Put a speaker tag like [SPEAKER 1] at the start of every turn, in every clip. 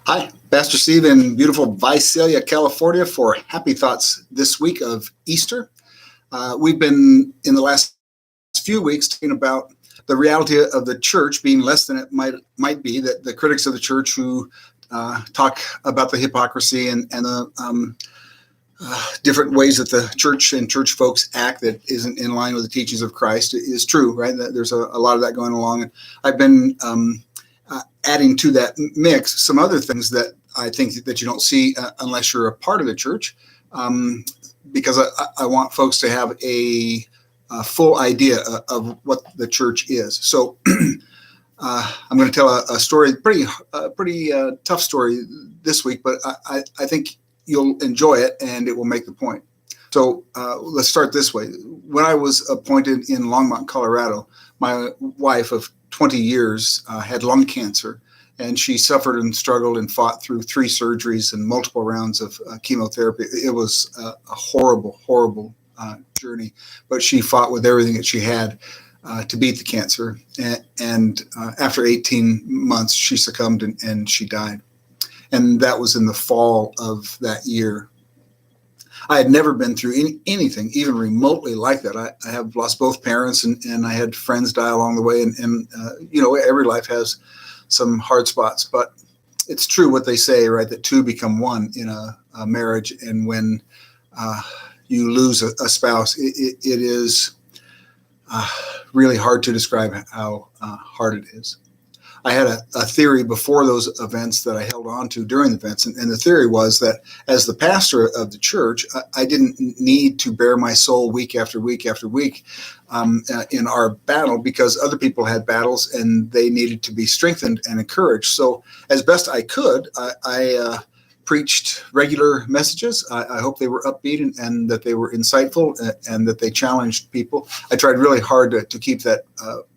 [SPEAKER 1] Hi, Pastor Steve in beautiful Visalia, California for Happy Thoughts this week of Easter. We've been in the last few weeks talking about the reality of the church being less than it might be, that the critics of the church who talk about the hypocrisy and the different ways that the church and church folks act that isn't in line with the teachings of Christ is true, right? There's a lot of that going along. And I've been adding to that mix some other things that I think that you don't see unless you're a part of the church, because I want folks to have a full idea of what the church is. So I'm going to tell a story, pretty tough story this week, but I think you'll enjoy it and it will make the point. So let's start this way. When I was appointed in Longmont, Colorado, my wife of 20 years had lung cancer, and she suffered and struggled and fought through 3 surgeries and multiple rounds of chemotherapy. It was a horrible, horrible journey, but she fought with everything that she had to beat the cancer. And after 18 months, she succumbed and she died. And that was in the fall of that year. I had never been through anything even remotely like that. I have lost both parents, and I had friends die along the way. And every life has some hard spots. But it's true what they say, right, that 2 become 1 in a marriage. And when you lose a spouse, it is really hard to describe how hard it is. I had a theory before those events that I held on to during the events. And the theory was that as the pastor of the church, I didn't need to bare my soul week after week after week in our battle, because other people had battles and they needed to be strengthened and encouraged. So as best I could, I preached regular messages. I hope they were upbeat and that they were insightful and that they challenged people. I tried really hard to keep that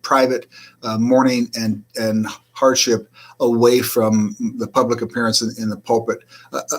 [SPEAKER 1] private mourning and hardship away from the public appearance in the pulpit.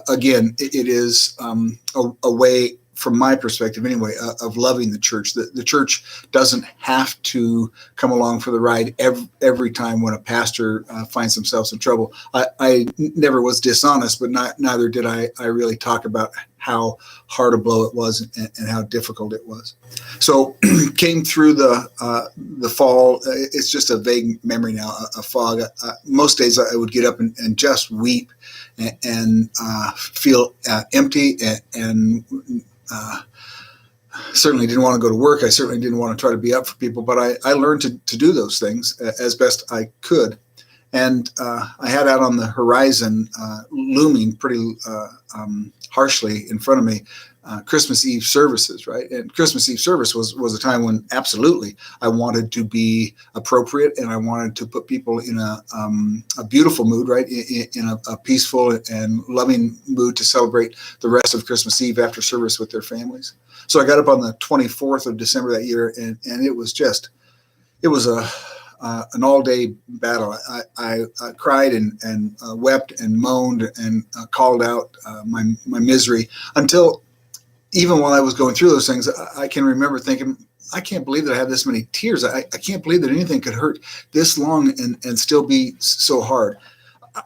[SPEAKER 1] Again, it is a way, from my perspective anyway, of loving the church. The church doesn't have to come along for the ride every time when a pastor finds themselves in trouble. I never was dishonest, but neither did I really talk about how hard a blow it was and how difficult it was. So came through the fall. It's just a vague memory now, a fog. Most days I would get up and just weep and feel empty and certainly didn't want to go to work. I certainly didn't want to try to be up for people, but I learned to do those things as best I could. And I had out on the horizon, looming pretty harshly in front of me, Christmas Eve services, right? And Christmas Eve service was a time when absolutely I wanted to be appropriate, and I wanted to put people in a beautiful mood, right? In a peaceful and loving mood to celebrate the rest of Christmas Eve after service with their families. So I got up on the 24th of December that year, and it was an all-day battle. I cried and wept and moaned and called out my misery until, even while I was going through those things, I can remember thinking, I can't believe that I had this many tears. I can't believe that anything could hurt this long and still be so hard.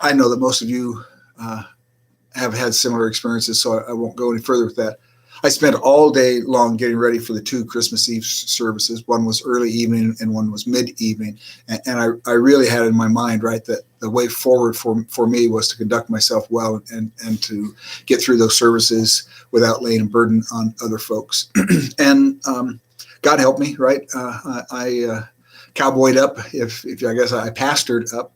[SPEAKER 1] I know that most of you have had similar experiences, so I won't go any further with that. I spent all day long getting ready for the 2 Christmas Eve services. One was early evening and one was mid-evening. And I really had in my mind, right, that the way forward for me was to conduct myself well and to get through those services without laying a burden on other folks. And God helped me, right? I cowboyed up, if I guess I pastored up.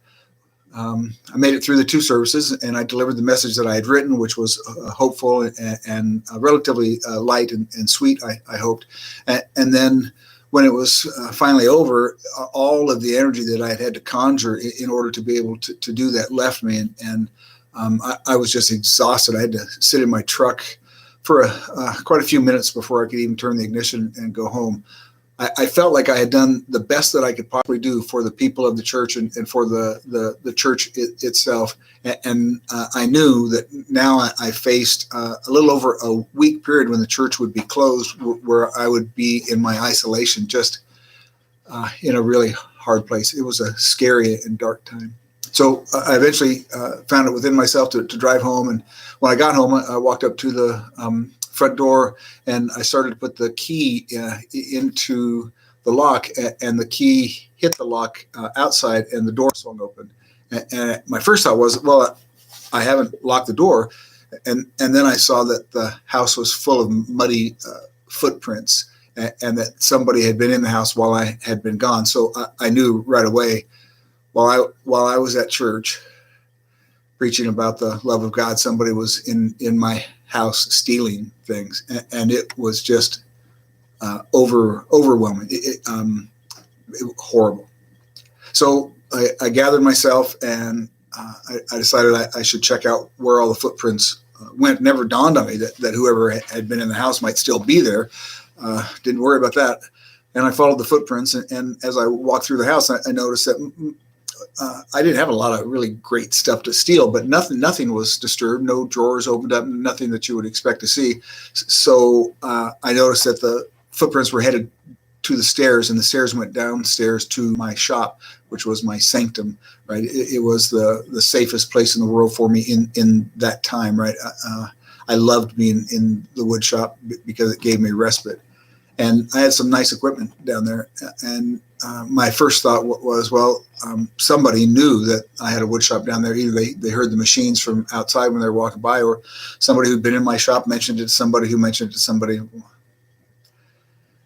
[SPEAKER 1] I made it through the 2 services, and I delivered the message that I had written, which was hopeful and relatively light and sweet, I hoped. And then when it was finally over, all of the energy that I had had to conjure in order to be able to do that left me. And I was just exhausted. I had to sit in my truck for quite a few minutes before I could even turn the ignition and go home. I felt like I had done the best that I could possibly do for the people of the church and for the church itself. And I knew that now I faced a little over a week period when the church would be closed, where I would be in my isolation, just in a really hard place. It was a scary and dark time. So I eventually found it within myself to drive home. And when I got home, I walked up to the front door and I started to put the key into the lock, and the key hit the lock outside and the door swung open. And my first thought was, well, I haven't locked the door. And then I saw that the house was full of muddy footprints, and that somebody had been in the house while I had been gone. So I knew right away, while I was at church preaching about the love of God, somebody was in my house stealing things, and it was just overwhelming, horrible. So I gathered myself, and I decided I should check out where all the footprints went. Never dawned on me that whoever had been in the house might still be there. Didn't worry about that. And I followed the footprints, and as I walked through the house, I noticed that I didn't have a lot of really great stuff to steal, but nothing was disturbed. No drawers opened up, nothing that you would expect to see. So I noticed that the footprints were headed to the stairs, and the stairs went downstairs to my shop, which was my sanctum, right? It was the safest place in the world for me in that time, right? I loved being in the wood shop because it gave me respite. And I had some nice equipment down there. And my first thought was, well, somebody knew that I had a wood shop down there. Either they heard the machines from outside when they were walking by, or somebody who'd been in my shop mentioned it to somebody who mentioned it to somebody.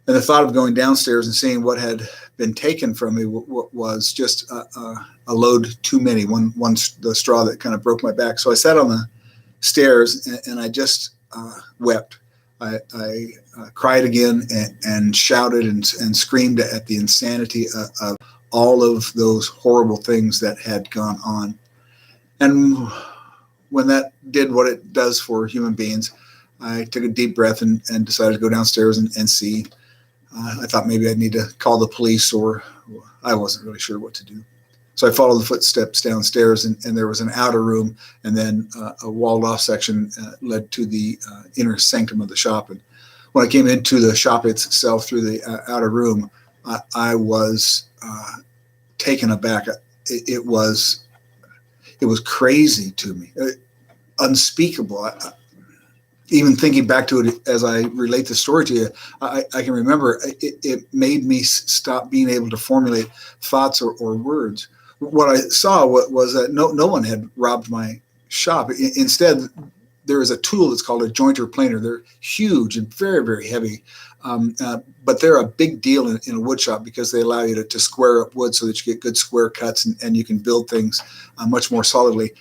[SPEAKER 1] And the thought of going downstairs and seeing what had been taken from me was just a load too many, the straw that kind of broke my back. So I sat on the stairs and I just wept. I cried again and shouted and screamed at the insanity of all of those horrible things that had gone on. And when that did what it does for human beings, I took a deep breath and decided to go downstairs and see. I thought maybe I'd need to call the police, or I wasn't really sure what to do. So I followed the footsteps downstairs, and there was an outer room, and then a walled off section led to the inner sanctum of the shop. And when I came into the shop itself through the outer room, I was taken aback. It was crazy to me, unspeakable. Even thinking back to it as I relate the story to you, I can remember it made me stop being able to formulate thoughts or words. What I saw was that no one had robbed my shop. Instead, there is a tool that's called a jointer planer. They're huge and very, very heavy, but they're a big deal in a wood shop because they allow you to square up wood so that you get good square cuts and you can build things much more solidly.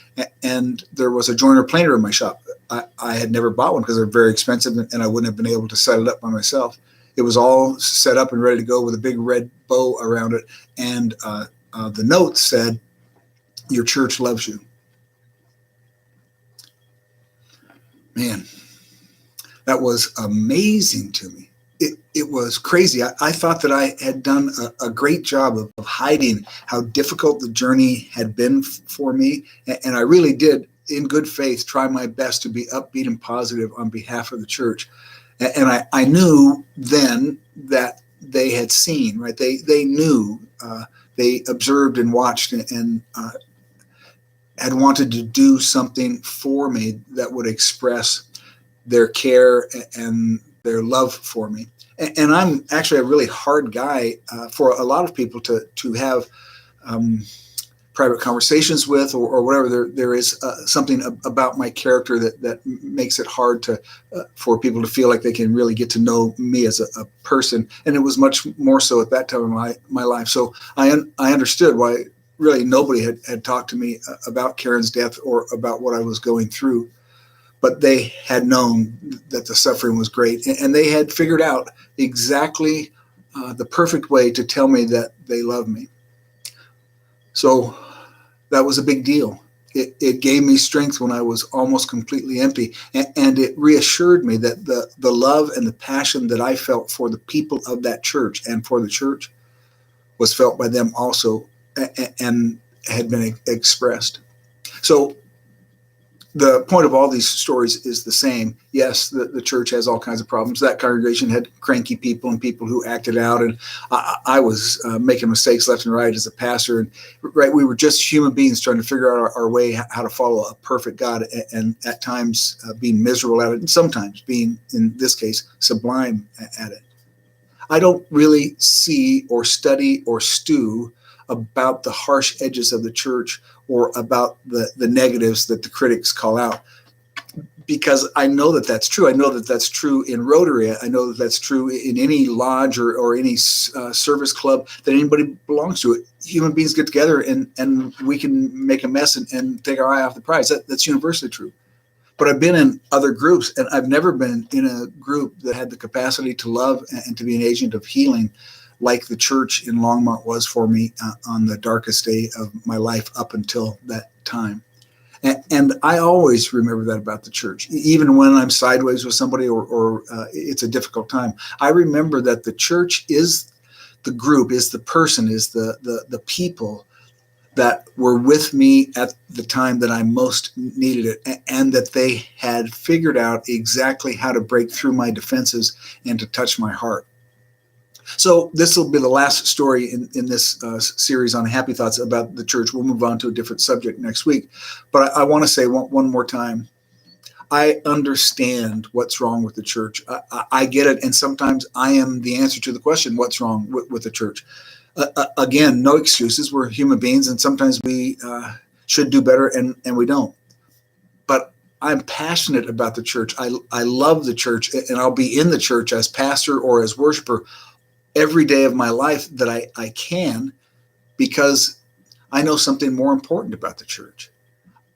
[SPEAKER 1] And there was a jointer planer in my shop. I had never bought one because they're very expensive, and I wouldn't have been able to set it up by myself. It was all set up and ready to go with a big red bow around it. And the note said, "Your church loves you." Man, that was amazing to me. It was crazy. I thought that I had done a great job of hiding how difficult the journey had been for me. And I really did, in good faith, try my best to be upbeat and positive on behalf of the church. And I knew then that they had seen, right? They knew, they observed and watched and had wanted to do something for me that would express their care and their love for me. And I'm actually a really hard guy for a lot of people to have private conversations with or whatever. There is something about my character that makes it hard for people to feel like they can really get to know me as a person. And it was much more so at that time in my life. So I understood why really nobody had talked to me about Karen's death or about what I was going through. But they had known that the suffering was great, and they had figured out exactly the perfect way to tell me that they love me. So that was a big deal. It gave me strength when I was almost completely empty, and it reassured me that the love and the passion that I felt for the people of that church and for the church was felt by them also and had been expressed. So The point of all these stories is the same. Yes, the church has all kinds of problems. That congregation had cranky people and people who acted out, and I was making mistakes left and right as a pastor. And right, we were just human beings trying to figure out our way, how to follow a perfect God, and at times being miserable at it, and sometimes being, in this case, sublime at it. I don't really see or study or stew about the harsh edges of the church or about the negatives that the critics call out, because I know that that's true. I know that that's true in Rotary. I know that that's true in any lodge or any service club that anybody belongs to. Human beings get together and we can make a mess and take our eye off the prize. That's universally true. But I've been in other groups, and I've never been in a group that had the capacity to love and to be an agent of healing like the church in Longmont was for me on the darkest day of my life up until that time. And I always remember that about the church, even when I'm sideways with somebody or it's a difficult time. I remember that the church is the group, is the person, is the people that were with me at the time that I most needed it, and that they had figured out exactly how to break through my defenses and to touch my heart. So this will be the last story in this series on Happy Thoughts about the church. We'll move on to a different subject next week. But I want to say one more time, I understand what's wrong with the church. I get it. And sometimes I am the answer to the question, what's wrong with the church? Again, no excuses. We're human beings, and sometimes we should do better, and we don't. But I'm passionate about the church. I love the church, and I'll be in the church as pastor or as worshiper every day of my life that I can, because I know something more important about the church.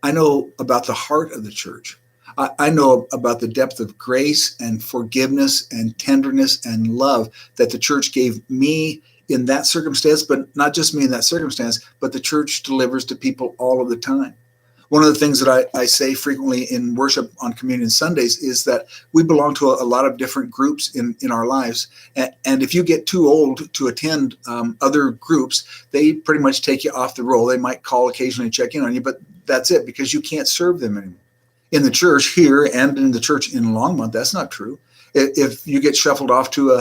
[SPEAKER 1] I know about the heart of the church. I know about the depth of grace and forgiveness and tenderness and love that the church gave me in that circumstance, but not just me in that circumstance, but the church delivers to people all of the time. One of the things that I say frequently in worship on Communion Sundays is that we belong to a lot of different groups in our lives. And if you get too old to attend other groups, they pretty much take you off the roll. They might call occasionally, check in on you, but that's it, because you can't serve them anymore. In the church here and in the church in Longmont, that's not true. If you get shuffled off to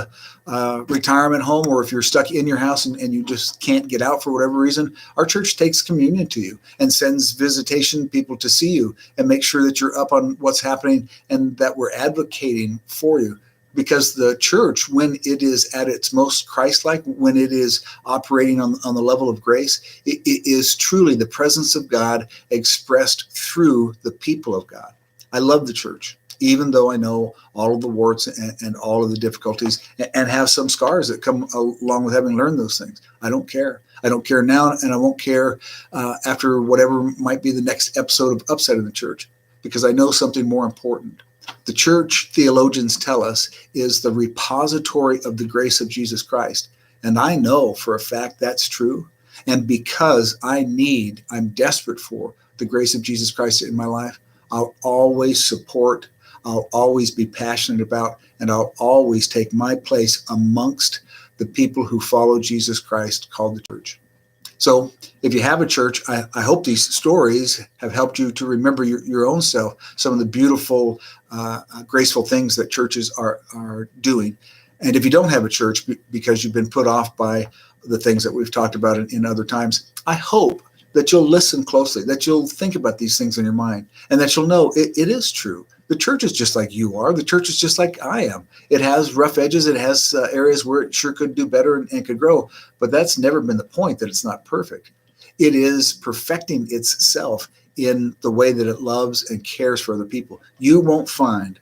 [SPEAKER 1] a retirement home, or if you're stuck in your house and you just can't get out for whatever reason, our church takes communion to you and sends visitation people to see you and make sure that you're up on what's happening and that we're advocating for you. Because the church, when it is at its most Christ-like, when it is operating on the level of grace, it is truly the presence of God expressed through the people of God. I love the church, even though I know all of the warts and all of the difficulties and have some scars that come along with having learned those things. I don't care. I don't care now, and I won't care after whatever might be the next episode of Upside in the Church, because I know something more important. The church, theologians tell us, is the repository of the grace of Jesus Christ. And I know for a fact that's true. And because I'm desperate for the grace of Jesus Christ in my life, I'll always support, I'll always be passionate about, and I'll always take my place amongst the people who follow Jesus Christ, called the church. So if you have a church, I hope these stories have helped you to remember your own self, some of the beautiful, graceful things that churches are doing. And if you don't have a church because you've been put off by the things that we've talked about in other times, I hope that you'll listen closely, that you'll think about these things in your mind, and that you'll know it is true. The church is just like you are. The church is just like I am. It has rough edges. It has areas where it sure could do better and could grow. But that's never been the point, that it's not perfect. It is perfecting itself in the way that it loves and cares for other people. You won't find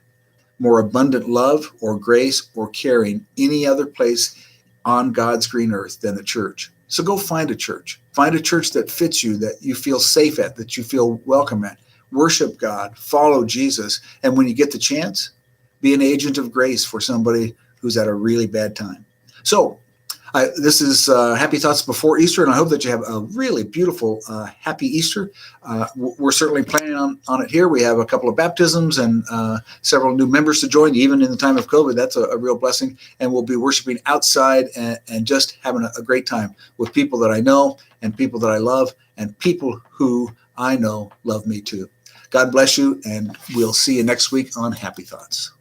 [SPEAKER 1] more abundant love or grace or caring any other place on God's green earth than the church. So go find a church. Find a church that fits you, that you feel safe at, that you feel welcome at. Worship God, follow Jesus, and when you get the chance, be an agent of grace for somebody who's at a really bad time. So this is Happy Thoughts before Easter, and I hope that you have a really beautiful, happy Easter. We're certainly planning on it here. We have a couple of baptisms and several new members to join, even in the time of COVID. That's a real blessing, and we'll be worshiping outside and just having a great time with people that I know and people that I love and people who I know love me too. God bless you, and we'll see you next week on Happy Thoughts.